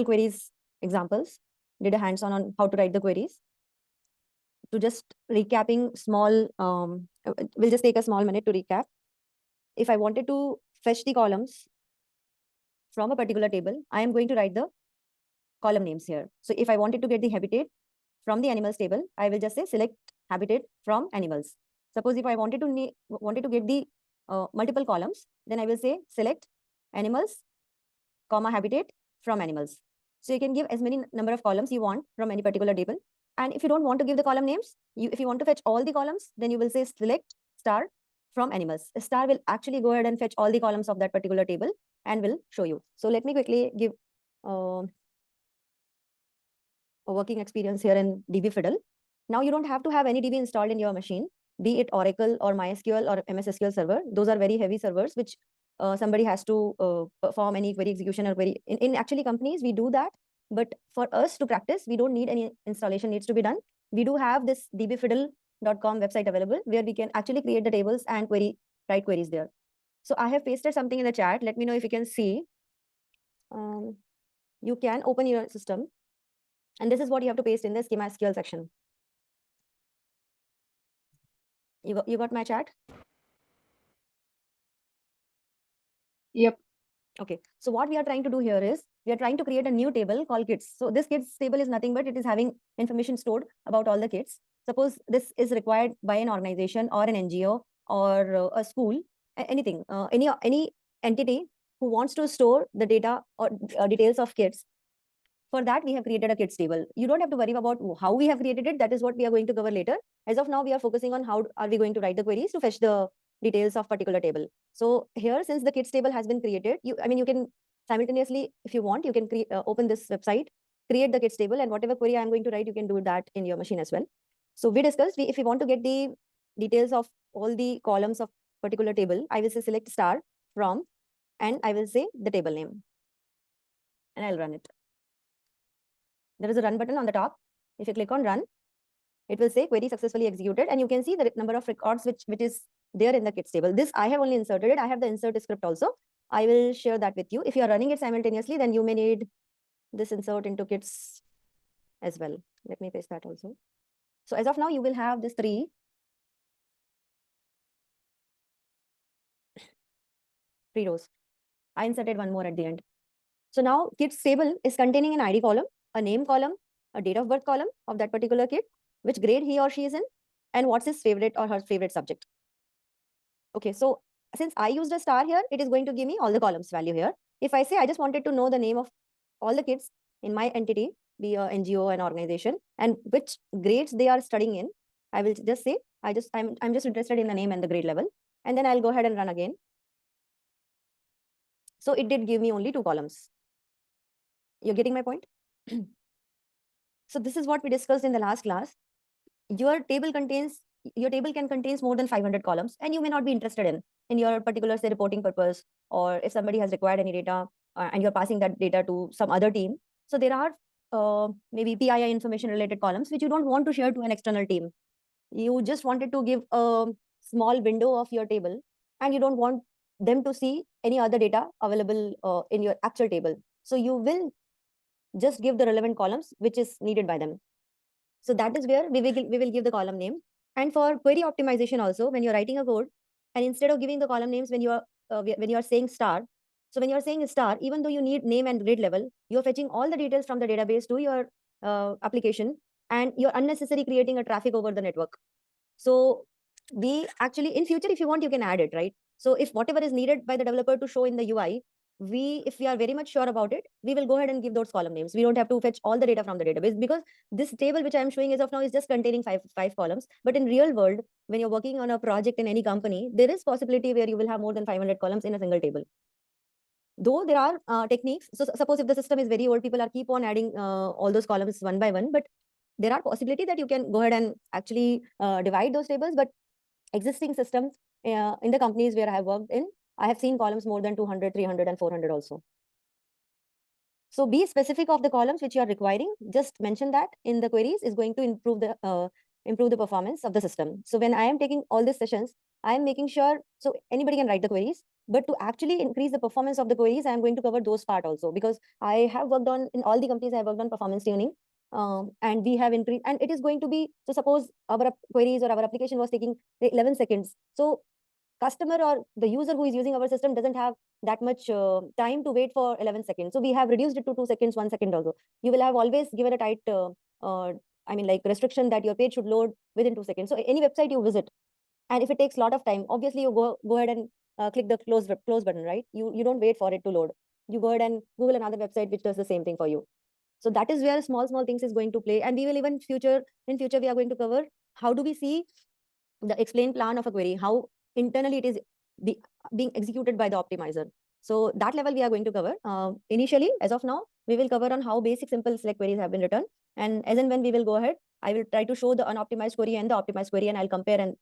queries examples, did a hands-on how to write the queries. To just recapping small, we'll just take a small minute to recap. If I wanted to fetch the columns from a particular table, I am going to write the column names here. So if I wanted to get the habitat from the animals table, I will just say select habitat from animals. Suppose if I wanted to get the multiple columns, then I will say select animals, comma habitat from animals. So you can give as many number of columns you want from any particular table. And if you don't want to give the column names, if you want to fetch all the columns, then you will say select star from animals. A star will actually go ahead and fetch all the columns of that particular table and will show you. So let me quickly give a working experience here in DB Fiddle. Now you don't have to have any DB installed in your machine, be it Oracle or MySQL or MS SQL Server. Those are very heavy servers which somebody has to perform any query execution or query. In actually companies, we do that. But for us to practice, we don't need any installation needs to be done. We do have this dbfiddle.com website available where we can actually create the tables and write queries there. So I have pasted something in the chat. Let me know if you can see. You can open your system. And this is what you have to paste in the schema SQL section. You got my chat? Yep. Okay. So what we are trying to do here is we are trying to create a new table called kids. So this kids table is nothing but it is having information stored about all the kids. Suppose this is required by an organization or an NGO or a school, anything, any entity who wants to store the data or details of kids. For that, we have created a kids table. You don't have to worry about how we have created it. That is what we are going to cover later. As of now, we are focusing on how are we going to write the queries to fetch the details of particular table. So here, since the kids table has been created, you can simultaneously, if you want, you can open this website, create the kids table, and whatever query I'm going to write, you can do that in your machine as well. So we discussed, if you want to get the details of all the columns of particular table, I will say select star from, and I will say the table name, and I'll run it. There is a run button on the top. If you click on run, it will say query successfully executed, and you can see the number of records which is there in the kids table. This I have only inserted it. I have the insert script also. I will share that with you. If you are running it simultaneously, then you may need this insert into kids as well. Let me paste that also. So as of now, you will have this three rows. I inserted one more at the end. So now kids table is containing an ID column, a name column, a date of birth column of that particular kid, which grade he or she is in, and what's his favorite or her favorite subject. Okay, so since I used a star here, it is going to give me all the columns value here. If I say I just wanted to know the name of all the kids in my entity, be a NGO, an organization, and which grades they are studying in, I will just say I'm just interested in the name and the grade level, and then I'll go ahead and run again. So it did give me only 2 columns. You're getting my point? So this is what we discussed in the last class. Your table can contain more than 500 columns, and you may not be interested in your particular say reporting purpose, or if somebody has required any data and you're passing that data to some other team. So there are maybe PII information related columns which you don't want to share to an external team. You just wanted to give a small window of your table, and you don't want them to see any other data available in your actual table. So you will just give the relevant columns which is needed by them. So that is where we will give the column name. And for query optimization also, when you're writing a code, and instead of giving the column names when you are saying star, so when you're saying star, even though you need name and grade level, you're fetching all the details from the database to your application, and you're unnecessarily creating a traffic over the network. So we actually, in future, if you want, you can add it, right? So if whatever is needed by the developer to show in the UI, if we are very much sure about it, we will go ahead and give those column names. We don't have to fetch all the data from the database, because this table which I am showing as of now is just containing five columns. But in real world, when you're working on a project in any company, there is possibility where you will have more than 500 columns in a single table. Though there are techniques. So suppose if the system is very old, people are keep on adding all those columns one by one, but there are possibility that you can go ahead and actually divide those tables. But existing systems in the companies where I have worked in, I have seen columns more than 200, 300, and 400 also. So be specific of the columns which you are requiring. Just mention that in the queries is going to improve the performance of the system. So when I am taking all these sessions, I am making sure, so anybody can write the queries. But to actually increase the performance of the queries, I am going to cover those part also, because I have worked on, in all the companies I have worked on performance tuning, and we have increased, and it is going to be, so suppose our queries or our application was taking 11 seconds. So customer or the user who is using our system doesn't have that much time to wait for 11 seconds. So we have reduced it to 2 seconds, 1 second also. You will have always given a tight, like restriction that your page should load within 2 seconds. So any website you visit, and if it takes a lot of time, obviously you go ahead and click the close button, right? You don't wait for it to load. You go ahead and Google another website which does the same thing for you. So that is where small things is going to play. And we will even in future we are going to cover how do we see the explain plan of a query, how internally it is being executed by the optimizer. So that level we are going to cover. Initially, as of now, we will cover on how basic simple select queries have been written. And as and when we will go ahead, I will try to show the unoptimized query and the optimized query, and I'll compare and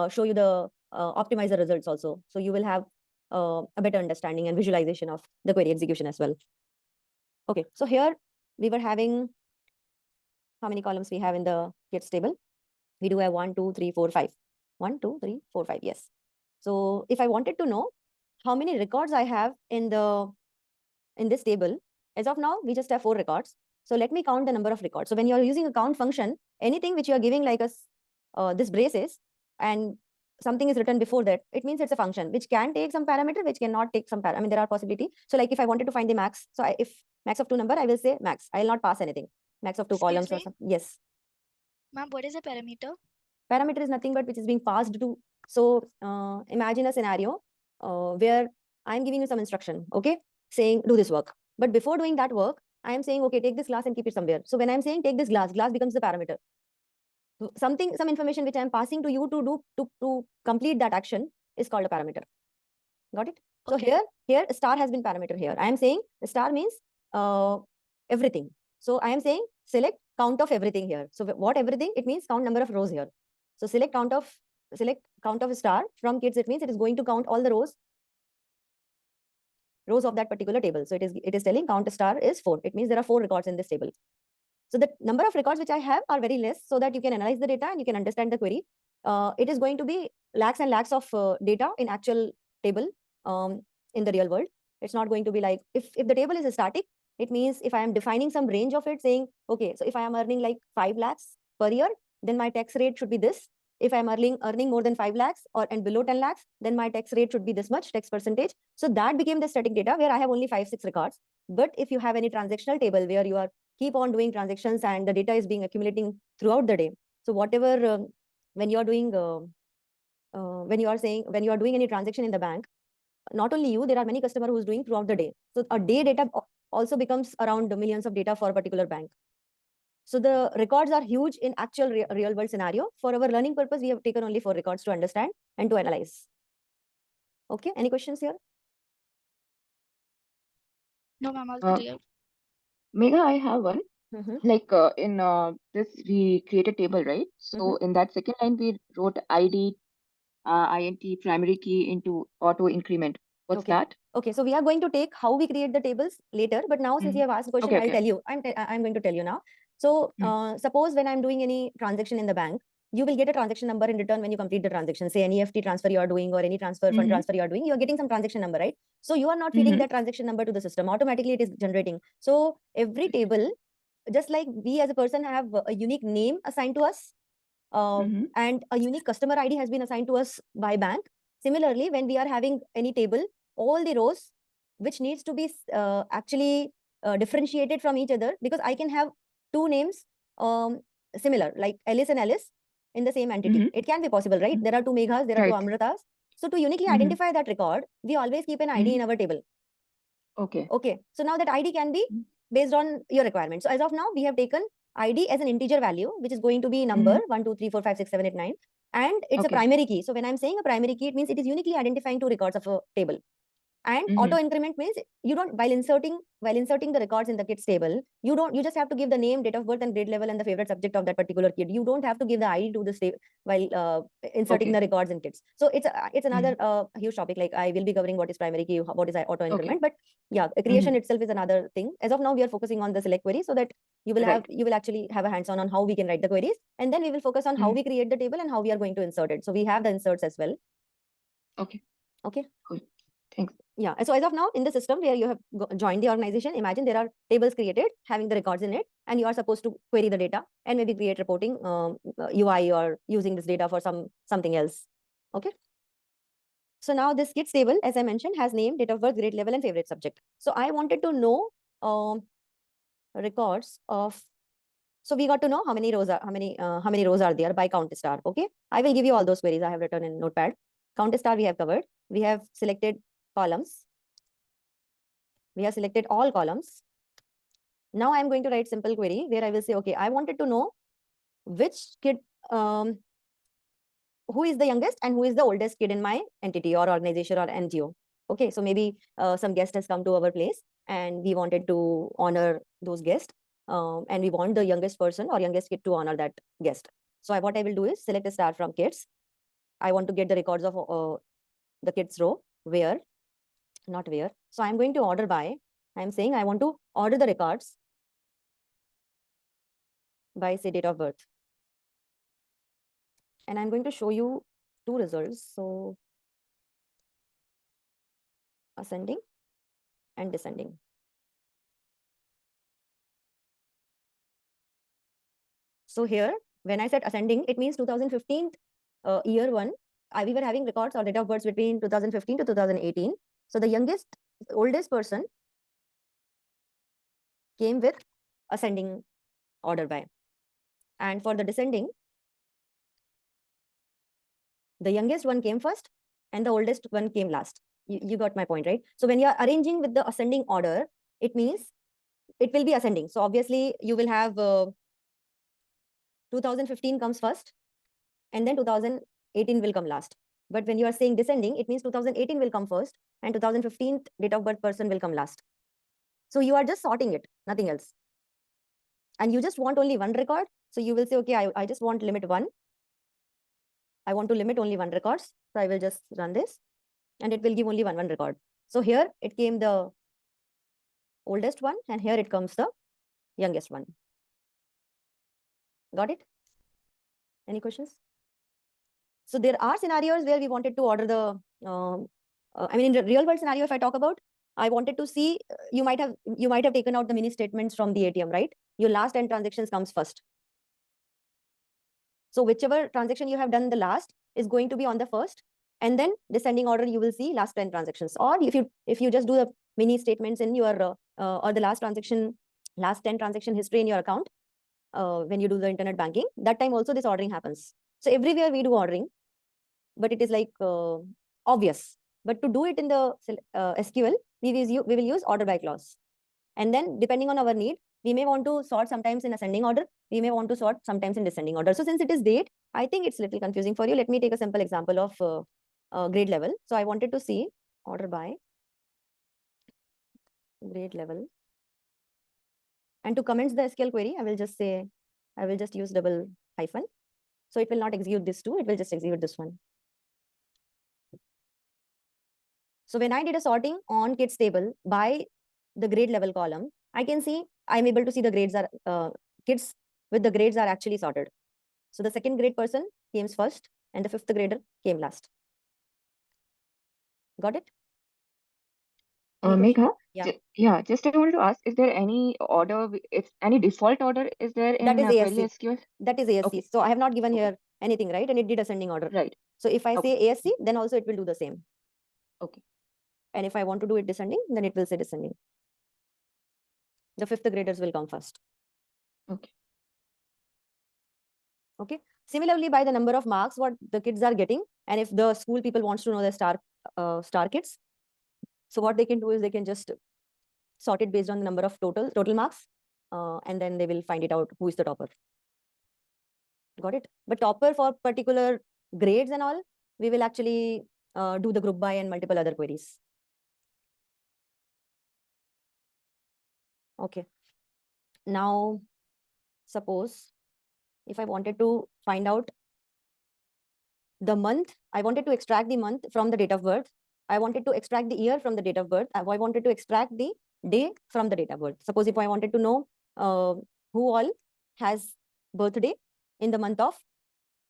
show you the optimizer results also. So you will have a better understanding and visualization of the query execution as well. Okay, so here we were having, how many columns we have in the gets table? We do have 1, 2, 3, 4, 5. 1, 2, 3, 4, 5. Yes. So if I wanted to know how many records I have in this table, as of now, we just have 4 records. So let me count the number of records. So when you're using a count function, anything which you are giving like this braces and something is written before that, it means it's a function which can take some parameter, which cannot take some parameter. I mean, there are possibility. So like if I wanted to find the max, so if max of 2 number, I will say max. I will not pass anything. Max of 2 Excuse columns or me? something. Yes. Ma'am, what is a parameter? Parameter is nothing but which is being passed to. So imagine a scenario where I'm giving you some instruction, okay, saying do this work. But before doing that work, I am saying, okay, take this glass and keep it somewhere. So when I'm saying take this glass becomes the parameter. Some information which I'm passing to you to do to complete that action is called a parameter. Got it? So Okay. here star has been parameter here. I am saying star means everything. So I am saying select count of everything here. So what everything? It means count number of rows here. So select count of star from kids. It means it is going to count all the rows of that particular table. So it is telling count star is 4. It means there are 4 records in this table. So the number of records which I have are very less, so that you can analyze the data and you can understand the query. It is going to be lakhs and lakhs of data in actual table in the real world. It's not going to be like, if the table is static, it means if I am defining some range of it, saying, okay, so if I am earning like 5 lakhs per year, then my tax rate should be this. If I'm earning more than 5 lakhs and below 10 lakhs, then my tax rate should be this much, tax percentage. So that became the static data where I have only 5, 6 records. But if you have any transactional table where you are keep on doing transactions and the data is being accumulating throughout the day. So whatever, when you are doing, when you are doing any transaction in the bank, not only you, there are many customers who's doing throughout the day. So a day data also becomes around millions of data for a particular bank. So the records are huge in actual real world scenario. For our learning purpose, we have taken only 4 records to understand and to analyze. Okay, any questions here? No, ma'am, all clear. Megha, I have one. Like in this, we create a table, right? So in that second line, we wrote ID, int, primary key into auto increment. What's that? Okay, so we are going to take how we create the tables later, but now since you have asked the question, Okay, I'll tell you. I'm going to tell you now. So suppose when I'm doing any transaction in the bank, you will get a transaction number in return when you complete the transaction. Say any EFT transfer you are doing or any fund transfer you are doing, you are getting some transaction number, right? So you are not feeding that transaction number to the system. Automatically it is generating. So every table, just like we as a person have a unique name assigned to us, and a unique customer ID has been assigned to us by bank. Similarly, when we are having any table, all the rows which needs to be actually differentiated from each other, because I can have 2 names similar, like Alice and Alice in the same entity. It can be possible, right? There are 2 Meghas, there are 2 Amritas. So to uniquely identify that record, we always keep an ID in our table. Okay. So now that ID can be based on your requirement. So as of now, we have taken ID as an integer value, which is going to be number 1, 2, 3, 4, 5, 6, 7, 8, 9. And it's a primary key. So when I'm saying a primary key, it means it is uniquely identifying 2 records of a table. And auto increment means you don't, while inserting the records in the kids table, you just have to give the name, date of birth, and grade level and the favorite subject of that particular kid. You don't have to give the ID to the while inserting the records in kids. So it's another huge topic. Like I will be covering what is primary key, what is auto increment. But yeah, creation itself is another thing. As of now, we are focusing on the select query, so that you will actually have a hands-on on how we can write the queries, and then we will focus on how we create the table and how we are going to insert it. So we have the inserts as well. Okay. Okay. Cool. Thanks. Yeah. So as of now, in the system where you have joined the organization, imagine there are tables created having the records in it, and you are supposed to query the data and maybe create reporting UI or using this data for something else. Okay. So now this kids table, as I mentioned, has name, date of birth, grade level, and favorite subject. So I wanted to know records of. So we got to know how many rows are there by count star. Okay. I will give you all those queries I have written in Notepad. Count star we have covered. We have selected columns. We have selected all columns. Now I'm going to write simple query where I will say, okay, I wanted to know which kid, who is the youngest and who is the oldest kid in my entity or organization or NGO. Okay, so maybe some guest has come to our place and we wanted to honor those guests, and we want the youngest person or youngest kid to honor that guest. So what I will do is select a star from kids. I want to get the records of the kids row, where, not where. So I'm going to order by, I'm saying I want to order the records by, say, date of birth. And I'm going to show you two results. So ascending and descending. So here, when I said ascending, it means 2015 year one. We were having records or date of births between 2015 to 2018. So the youngest, oldest person came with ascending order by. And for the descending, the youngest one came first and the oldest one came last. You got my point, right? So when you are arranging with the ascending order, it means it will be ascending. So obviously you will have 2015 comes first and then 2018 will come last. But when you are saying descending, it means 2018 will come first and 2015 date of birth person will come last. So you are just sorting it, nothing else. And you just want only one record. So you will say, okay, I just want limit one. I want to limit only one records. So I will just run this and it will give only one record. So here it came the oldest one and here it comes the youngest one. Got it? Any questions? So there are scenarios where we wanted to order the, I mean, in the real world scenario, if I talk about, I wanted to see, you might have taken out the mini statements from the ATM, right? Your last 10 transactions comes first. So whichever transaction you have done the last is going to be on the first, and then descending order, you will see last 10 transactions. Or if you just do the mini statements in your, or the last 10 transaction history in your account, when you do the internet banking, that time also this ordering happens. So everywhere we do ordering, but it is like obvious. But to do it in the SQL, we will use order by clause. And then depending on our need, we may want to sort sometimes in ascending order. We may want to sort sometimes in descending order. So since it is date, I think it's a little confusing for you. Let me take a simple example of grade level. So I wanted to see order by grade level. And to commence the SQL query, I will just use double hyphen. So it will not execute this two, it will just execute this one. So when I did a sorting on kids table by the grade level column, I can see, I'm able to see the grades are, kids with the grades are actually sorted. So the second grade person came first and the fifth grader came last. Got it? Megha, Yeah. just I wanted to ask, is there any order, if any default order is there in That is Query ASC. SQL? That is ASC. Okay. So I have not given Okay. here anything, right? And it did ascending order. Right. So if I Okay. say ASC, then also it will do the same. Okay. And if I want to do it descending, then it will say descending. The fifth graders will come first. Okay. Okay. Similarly, by the number of marks what the kids are getting, and if the school people wants to know the star kids, so what they can do is they can just sort it based on the number of total marks, and then they will find it out who is the topper. Got it? But topper for particular grades and all, we will actually do the group by and multiple other queries. Okay. Now, suppose if I wanted to find out the month, I wanted to extract the month from the date of birth. I wanted to extract the year from the date of birth. I wanted to extract the day from the date of birth. Suppose if I wanted to know who all has birthday in the month of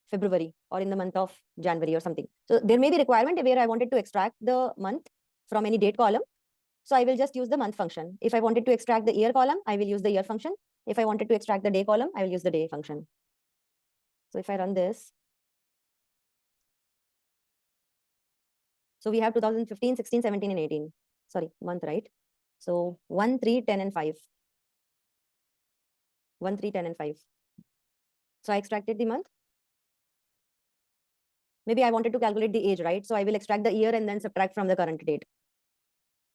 February or in the month of January or something. So there may be requirement where I wanted to extract the month from any date column. So I will just use the month function. If I wanted to extract the year column, I will use the year function. If I wanted to extract the day column, I will use the day function. So if I run this, so we have 2015, 16, 17, and 18. Sorry, month, right? So 1, 3, 10, and 5. 1, 3, 10, and 5. So I extracted the month. Maybe I wanted to calculate the age, right? So I will extract the year and then subtract from the current date.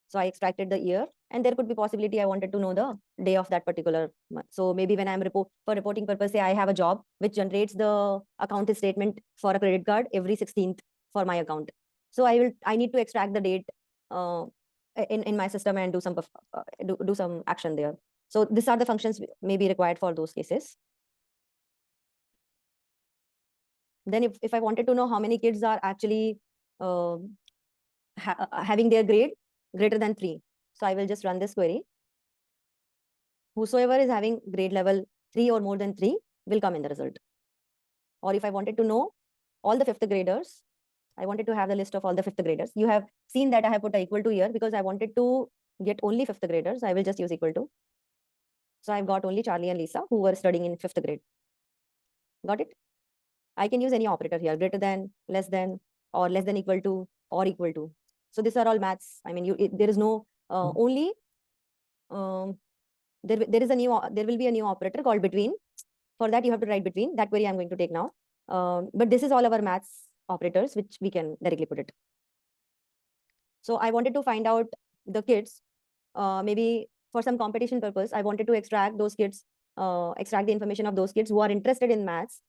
So I extracted the year, and there could be possibility I wanted to know the day of that particular month. So maybe when I'm for reporting purpose, say I have a job which generates the account statement for a credit card every 16th for my account. So I need to extract the date in my system and do some action there. So these are the functions may be required for those cases. Then if I wanted to know how many kids are actually having their grade greater than 3. So I will just run this query. Whosoever is having grade level 3 or more than 3 will come in the result. Or if I wanted to know all the 5th graders, I wanted to have the list of all the 5th graders. You have seen that I have put a equal to here because I wanted to get only 5th graders. I will just use equal to. So I've got only Charlie and Lisa who were studying in 5th grade. Got it? I can use any operator here, greater than, less than, or less than equal to, or equal to. So these are all maths. I mean, there is no only there will be a new operator called between. For that you have to write between. That query I'm going to take now. But this is all our maths operators which we can directly put it. So I wanted to find out the kids. Maybe for some competition purpose, I wanted to extract those kids, extract the information of those kids who are interested in maths.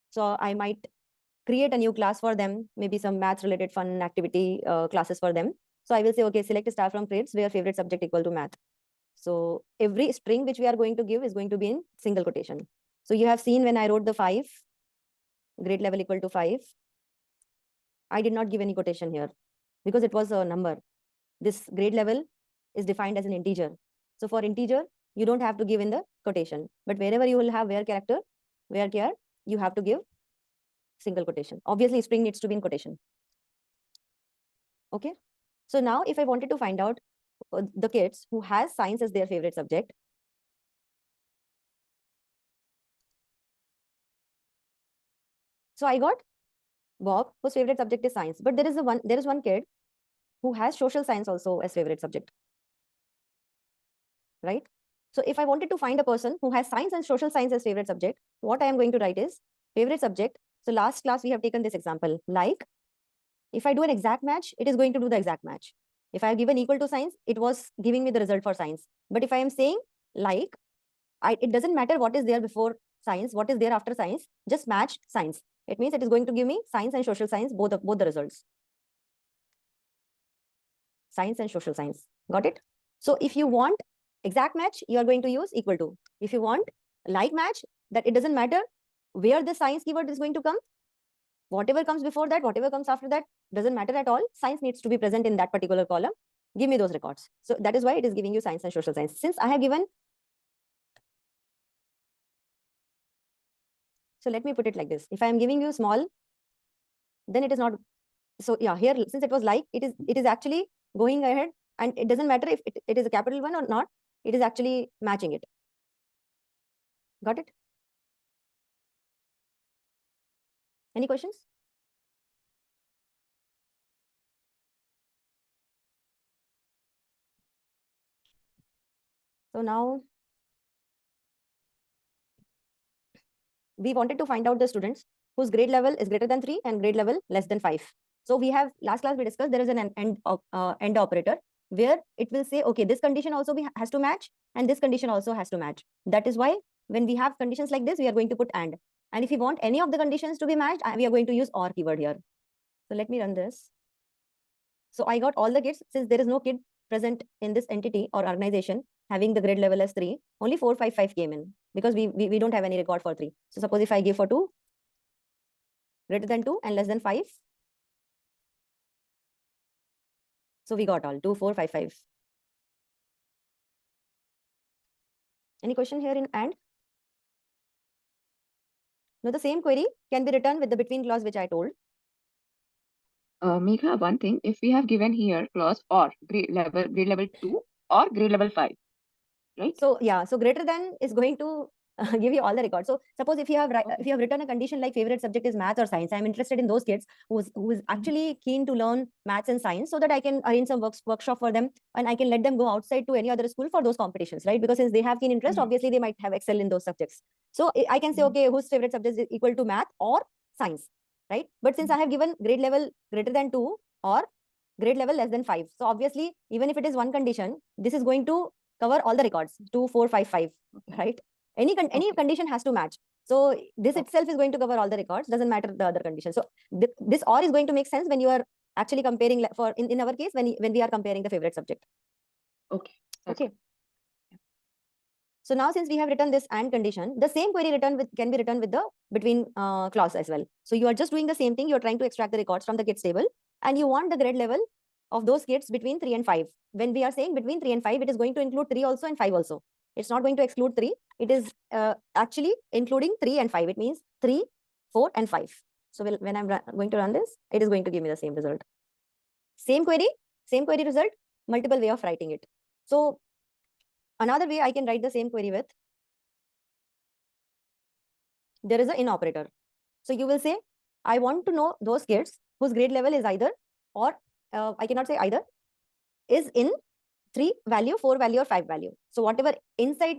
So I might create a new class for them, maybe some maths related fun activity classes for them. So I will say, okay, select a star from grades where favorite subject equal to math. So every string which we are going to give is going to be in single quotation. So you have seen when I wrote the 5, grade level equal to 5, I did not give any quotation here because it was a number. This grade level is defined as an integer. So for integer, you don't have to give in the quotation. But wherever you will have where character, where char, you have to give single quotation. Obviously, string needs to be in quotation. Okay. So now if I wanted to find out the kids who has science as their favorite subject, so I got Bob, whose favorite subject is science. But there is one kid who has social science also as favorite subject. Right? So if I wanted to find a person who has science and social science as favorite subject, what I am going to write is favorite subject. So last class we have taken this example. Like, if I do an exact match, it is going to do the exact match. If I have given equal to science, it was giving me the result for science. But if I am saying like, it doesn't matter what is there before science, what is there after science, just match science. It means it is going to give me science and social science, both the results. Science and social science. Got it? So if you want exact match, you are going to use equal to. If you want like match, that it doesn't matter where the science keyword is going to come. Whatever comes before that, whatever comes after that, doesn't matter at all. Science needs to be present in that particular column. Give me those records. So that is why it is giving you science and social science. Since I have given, so let me put it like this. If I am giving you small, then it is not. So yeah, here, since it was like, it is actually going ahead, and it doesn't matter if it is a capital one or not, it is actually matching it. Got it? Any questions? So now we wanted to find out the students whose grade level is greater than 3 and grade level less than 5. So we have, last class we discussed, there is an end operator where it will say, okay, this condition also has to match and this condition also has to match. That is why when we have conditions like this, we are going to put and. And if you want any of the conditions to be matched, we are going to use or keyword here. So let me run this. So I got all the kids. Since there is no kid present in this entity or organization having the grade level as 3, only 4, 5, 5 came in because we don't have any record for 3. So suppose if I give for 2, greater than 2 and less than 5. So we got all 2, 4, 5, 5. Any question here in and? Now the same query can be written with the between clause which I told. Megha, one thing, if we have given here clause or grade level 2 or grade level 5, right? So yeah, so greater than is going to give you all the records. So suppose if you have if you have written a condition like favorite subject is math or science, I'm interested in those kids who's actually keen to learn maths and science, so that I can arrange some workshop for them and I can let them go outside to any other school for those competitions, right? Because since they have keen interest, obviously they might have excel in those subjects. So I can say, okay, whose favorite subject is equal to math or science, right? But since I have given grade level greater than 2 or grade level less than 5, so obviously even if it is one condition, this is going to cover all the records 2, 4, 5, 5, right? Any condition has to match. So this itself is going to cover all the records, doesn't matter the other condition. So this or is going to make sense when you are actually comparing, for in our case, when we are comparing the favorite subject. Okay. So now since we have written this and condition, the same query can be written with the between clause as well. So you are just doing the same thing. You're trying to extract the records from the kids table and you want the grade level of those kids between 3 and 5. When we are saying between 3 and 5, it is going to include 3 also and 5 also. It's not going to exclude 3. It is actually including 3 and 5. It means 3, 4 and 5. So when I'm going to run this, it is going to give me the same result. Same query result, multiple way of writing it. So another way I can write the same query with, there is an in operator. So you will say, I want to know those kids whose grade level is either, or I cannot say either, is in 3 value, 4 value or 5 value. So whatever inside